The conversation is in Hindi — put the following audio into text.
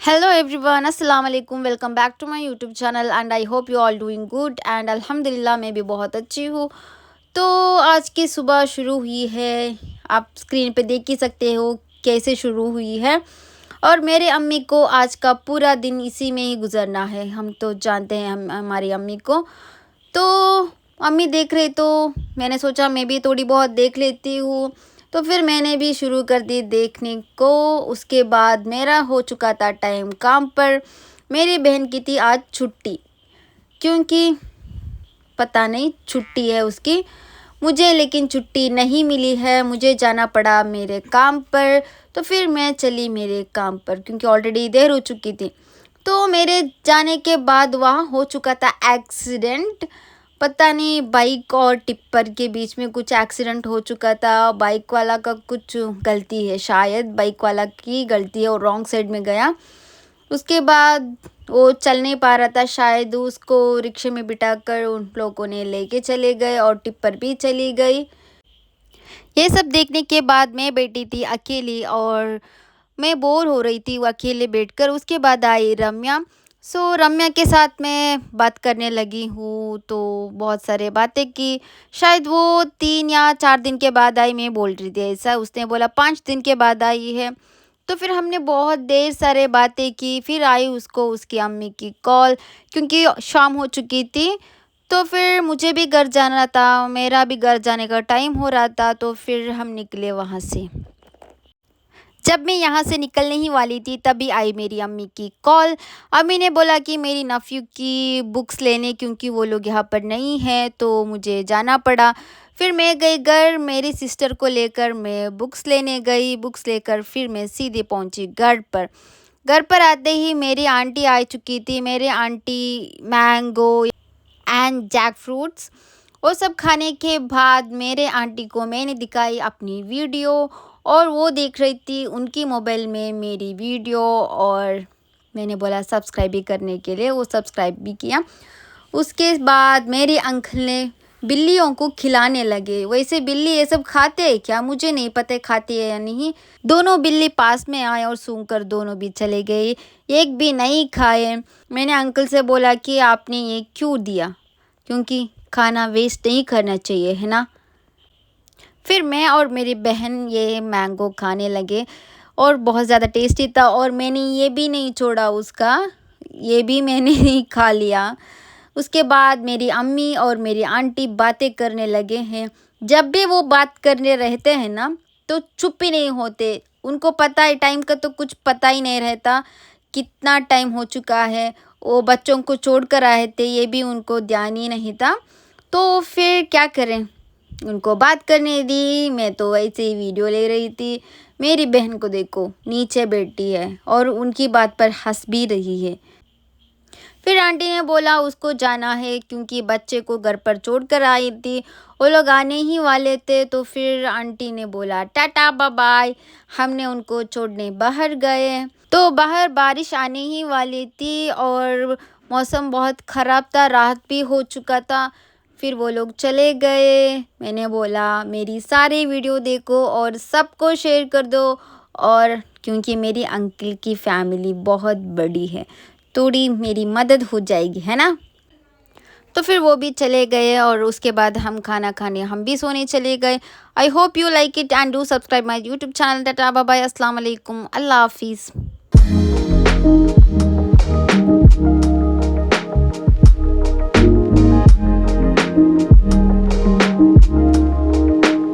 Hello everyone, अस्सलाम वालेकुम, welcome back to my YouTube channel and I hope you all doing good and अल्हम्दुलिल्लाह मैं भी बहुत अच्छी हूँ। तो आज की सुबह शुरू हुई है, आप स्क्रीन पे देख ही सकते हो कैसे शुरू हुई है। और मेरे अम्मी को आज का पूरा दिन इसी में ही गुजरना है, हम तो जानते हैं हम हमारी अम्मी को। तो अम्मी देख रहे तो मैंने सोचा मैं भी थोड़ी बहुत देख लेती हूँ। तो फिर मैंने भी शुरू कर दी देखने को। उसके बाद मेरा हो चुका था टाइम काम पर। मेरी बहन की थी आज छुट्टी, क्योंकि पता नहीं छुट्टी है उसकी, मुझे लेकिन छुट्टी नहीं मिली है, मुझे जाना पड़ा मेरे काम पर। तो फिर मैं चली मेरे काम पर क्योंकि ऑलरेडी देर हो चुकी थी। तो मेरे जाने के बाद वहाँ हो चुका था एक्सीडेंट। पता नहीं बाइक और टिप्पर के बीच में कुछ एक्सीडेंट हो चुका था। बाइक वाला का कुछ गलती है, शायद बाइक वाला की गलती है और रॉन्ग साइड में गया। उसके बाद वो चल नहीं पा रहा था, शायद उसको रिक्शे में बिठाकर उन लोगों ने लेके चले गए और टिप्पर भी चली गई। ये सब देखने के बाद मैं बैठी थी अकेली और मैं बोर हो रही थी वो अकेले बैठकर। उसके बाद आई रम्या। सो रम्या के साथ मैं बात करने लगी हूँ, तो बहुत सारे बातें की। शायद वो 3 या 4 दिन के बाद आई, मैं बोल रही थी ऐसा, उसने बोला 5 दिन के बाद आई है। तो फिर हमने बहुत देर सारे बातें की। फिर आई उसको उसकी अम्मी की कॉल, क्योंकि शाम हो चुकी थी। तो फिर मुझे भी घर जाना था, मेरा भी घर जाने का टाइम हो रहा था। तो फिर हम निकले वहाँ से। जब मैं यहाँ से निकलने ही वाली थी तभी आई मेरी अम्मी की कॉल। अम्मी ने बोला कि मेरी नफ़्यू की बुक्स लेने, क्योंकि वो लोग यहाँ पर नहीं हैं, तो मुझे जाना पड़ा। फिर मैं गई घर, मेरी सिस्टर को लेकर मैं बुक्स लेने गई। बुक्स लेकर फिर मैं सीधे पहुँची घर पर। घर पर आते ही मेरी आंटी आ चुकी थी। मेरे aunty mango and jackfruits वो सब खाने के बाद मेरे आंटी को मैंने दिखाई अपनी वीडियो, और वो देख रही थी उनकी मोबाइल में मेरी वीडियो। और मैंने बोला सब्सक्राइब भी करने के लिए, वो सब्सक्राइब भी किया। उसके बाद मेरे अंकल ने बिल्लियों को खिलाने लगे। वैसे बिल्ली ये सब खाते हैं क्या, मुझे नहीं पता खाती है या नहीं। दोनों बिल्ली पास में आए और सूंघकर दोनों भी चले गए, एक भी नहीं खाए। मैंने अंकल से बोला कि आपने ये क्यों दिया, क्योंकि खाना वेस्ट नहीं करना चाहिए, है ना। फिर मैं और मेरी बहन ये मैंगो खाने लगे और बहुत ज़्यादा टेस्टी था। और मैंने ये भी नहीं छोड़ा उसका, ये भी मैंने ही खा लिया। उसके बाद मेरी अम्मी और मेरी आंटी बातें करने लगे हैं। जब भी वो बात करने रहते हैं ना, तो चुप ही नहीं होते। उनको पता है टाइम का, तो कुछ पता ही नहीं रहता कितना टाइम हो चुका है। वो बच्चों को छोड़ कर आए थे, ये भी उनको ध्यान ही नहीं था। तो फिर क्या करें, उनको बात करने दी। मैं तो वैसे ही वीडियो ले रही थी। मेरी बहन को देखो नीचे बैठी है और उनकी बात पर हंस भी रही है। फिर आंटी ने बोला उसको जाना है, क्योंकि बच्चे को घर पर छोड़ कर आई थी। वो लोग आने ही वाले थे। तो फिर आंटी ने बोला टाटा बाय बाय। हमने उनको छोड़ने बाहर गए। तो बाहर बारिश आने ही वाली थी और मौसम बहुत ख़राब था, रात भी हो चुका था। फिर वो लोग चले गए। मैंने बोला मेरी सारी वीडियो देखो और सबको शेयर कर दो, और क्योंकि मेरी अंकल की फैमिली बहुत बड़ी है, थोड़ी मेरी मदद हो जाएगी, है ना। तो फिर वो भी चले गए और उसके बाद हम खाना खाने हम भी सोने चले गए। I hope you like it and do subscribe my YouTube channel. Tata bye bye, अस्सलाम वालेकुम, अल्लाह हाफिज़।